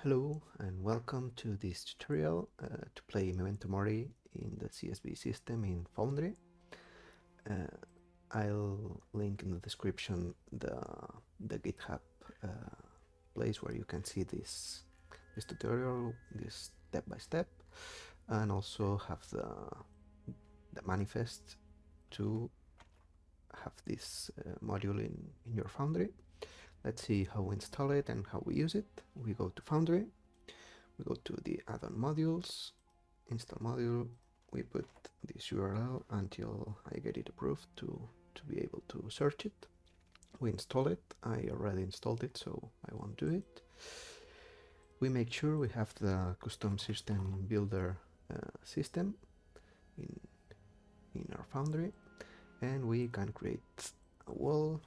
Hello and welcome to this tutorial to play Memento Mori in the CSV system in Foundry. I'll link in the description the GitHub place where you can see this tutorial, this step by step, and also have the manifest to have this module in your Foundry. Let's see how we install it and how we use it. We go to Foundry, we go to the add-on modules, install module, we put this URL until I get it approved to be able to search it. We install it. I already installed it, so I won't do it. We make sure we have the custom system builder system in our Foundry, and we can create a wall.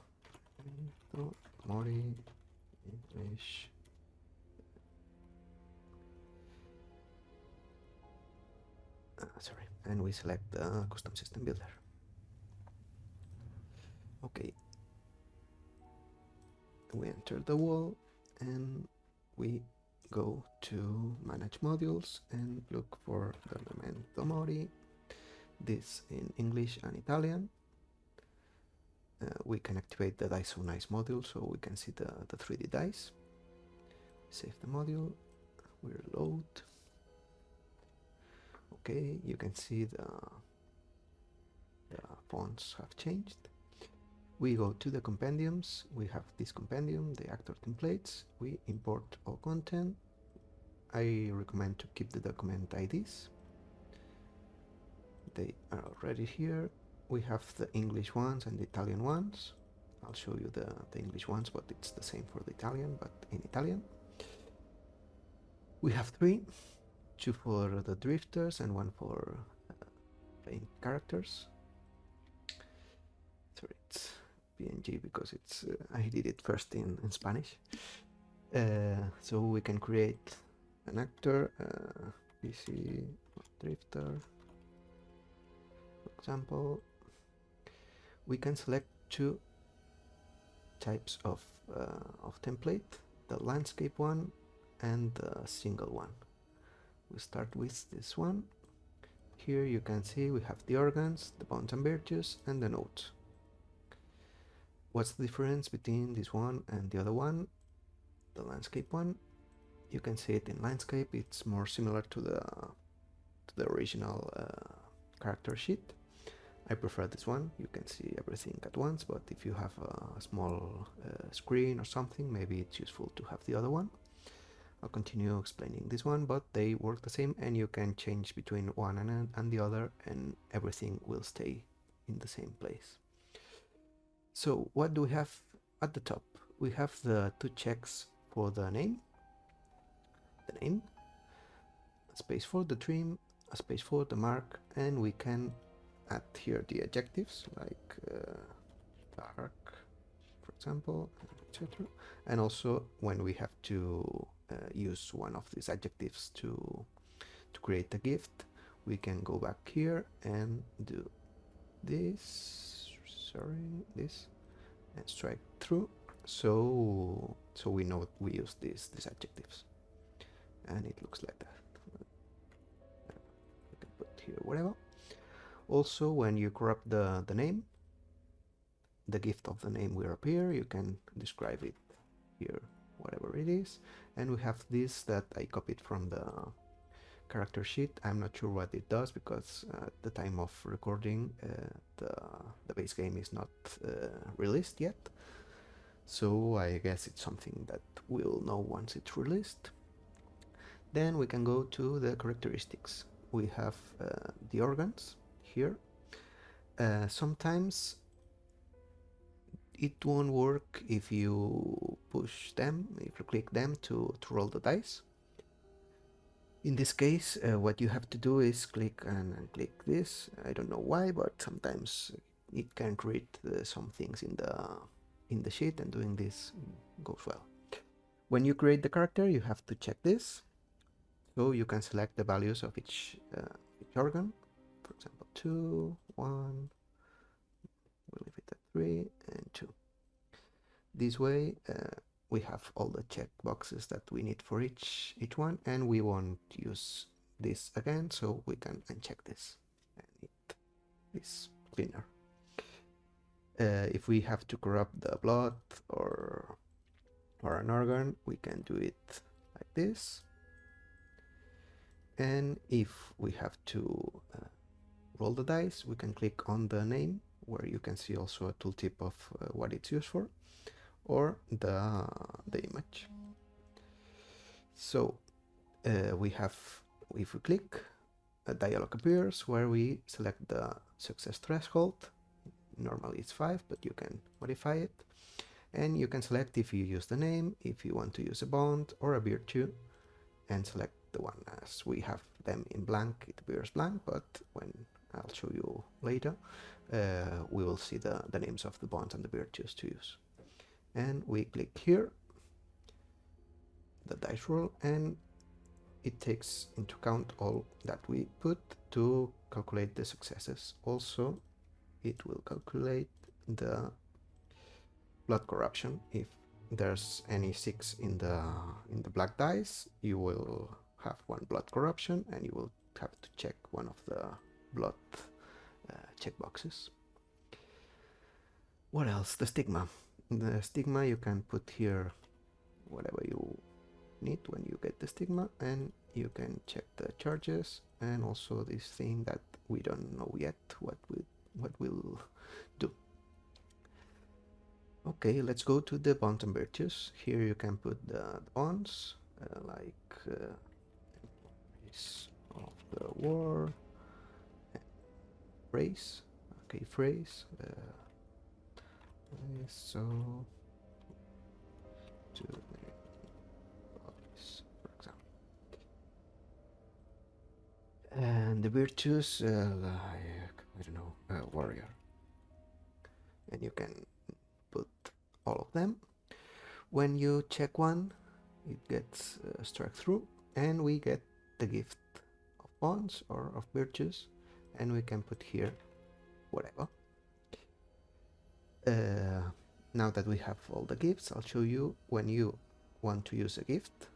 Mori English. Sorry, and we select the custom system builder. Okay, we enter the wall and we go to manage modules and look for the Memento Mori, this in English and Italian. We can activate the dice so nice module so we can see the 3D dice. Save the module, we reload. Okay, you can see the fonts have changed. We go to the compendiums, we have this compendium, the actor templates, we import all content. I recommend to keep the document IDs. They are already here. We have the English ones and the Italian ones. I'll show you the English ones, but it's the same for the Italian, but in Italian. We have two for the drifters and one for playing characters. Sorry, it's PNG because it's I did it first in Spanish. So we can create an actor, PC drifter, for example. We can select two types of template, the landscape one and the single one. We start with this one. Here you can see we have the organs, the bones and virtues, and the notes. What's the difference between this one and the other one? The landscape one, you can see it in landscape, it's more similar to the original character sheet. I prefer this one, you can see everything at once, but if you have a small screen or something, maybe it's useful to have the other one. I'll continue explaining this one, but they work the same and you can change between one and the other and everything will stay in the same place. So what do we have at the top? We have the two checks for the name, a space for the trim, a space for the mark, and we can add here the adjectives like dark, for example, etc. And also when we have to use one of these adjectives to create a gift, we can go back here and do this, this, and strike through, so we know we use these adjectives, and it looks like that. You can put here whatever. Also, when you crop the name, the gift of the name will appear. You can describe it here, whatever it is. And we have this that I copied from the character sheet. I'm not sure what it does because at the time of recording the base game is not released yet. So I guess it's something that we'll know once it's released. Then we can go to the characteristics. We have the organs here. Sometimes it won't work if you push them, if you click them to roll the dice. In this case, what you have to do is click and click this. I don't know why, but sometimes it can read some things in the sheet, and doing this goes well. When you create the character, you have to check this. So you can select the values of each organ. For example, 2, 1, we'll leave it at 3, and 2. This way, we have all the check boxes that we need for each one, and we won't use this again, so we can uncheck this and it is cleaner. If we have to corrupt the blood or an organ, we can do it like this. And if we have to roll the dice, we can click on the name, where you can see also a tooltip of what it's used for, or the image. So we have, if we click, a dialog appears where we select the success threshold. Normally it's 5, but you can modify it. And you can select if you use the name, if you want to use a bond or a virtue, and select the one. As we have them in blank, it appears blank, but when I'll show you later, we will see the names of the bonds and the virtues to use. And we click here, the dice roll, and it takes into account all that we put to calculate the successes. Also, it will calculate the blood corruption. If there's any 6 in the black dice, you will have 1 blood corruption, and you will have to check one of the blood checkboxes. What else? The stigma. The stigma, you can put here whatever you need when you get the stigma, and you can check the charges, and also this thing that we don't know yet what will do. Okay, let's go to the bonds and virtues. Here you can put the bonds, like of the war, phrase, okay, phrase. So to for example, and the virtues, like I don't know, warrior, and you can put all of them. When you check one, it gets struck through, and we get the gift of bonds or of virtues, and we can put here whatever. Now that we have all the gifts, I'll show you when you want to use a gift.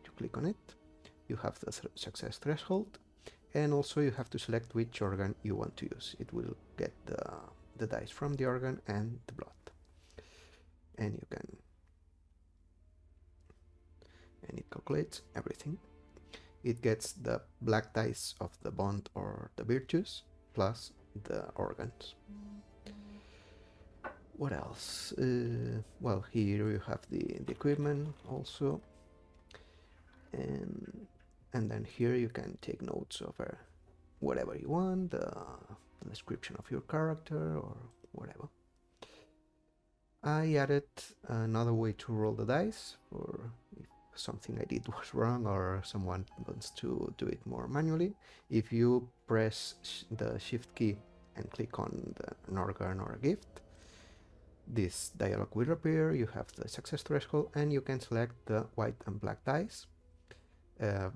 You click on it, you have the success threshold, and also you have to select which organ you want to use. It will get the dice from the organ and the blood, and you can, and it calculates everything. It gets the black dice of the bond or the virtues plus the organs. What else? Well, here you have the equipment also, and then here you can take notes of whatever you want, the description of your character or whatever. I added another way to roll the dice for if something I did was wrong or someone wants to do it more manually. If you press the shift key and click on an organ or a gift, this dialog will appear. You have the success threshold, and you can select the white and black dice.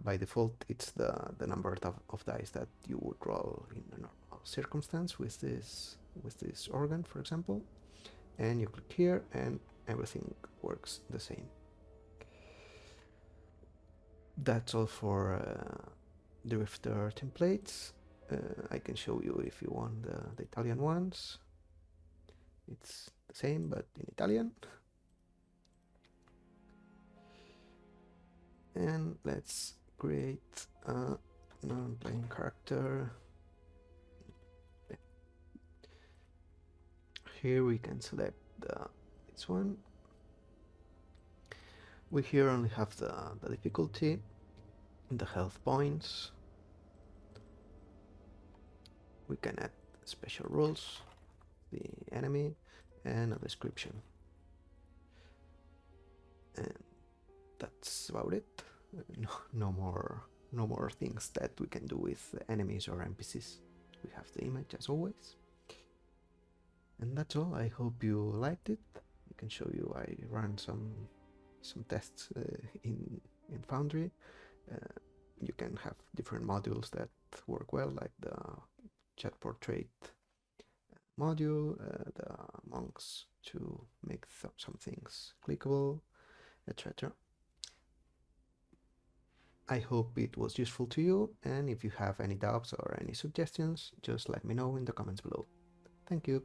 By default, it's the number of dice that you would roll in a normal circumstance with this organ, for example. And you click here, and everything works the same. That's all for Drifter templates. I can show you if you want the Italian ones. It's the same, but in Italian. And let's create a non-playing character. Here we can select this one. We here only have the difficulty, the health points. We can add special rules, the enemy, and a description. And that's about it. No more things that we can do with enemies or NPCs. We have the image as always. And that's all. I hope you liked it. I can show you. I ran some tests in Foundry. You can have different modules that work well, like the chat portrait module, the monks to make some things clickable, etc. I hope it was useful to you, and if you have any doubts or any suggestions, just let me know in the comments below. Thank you.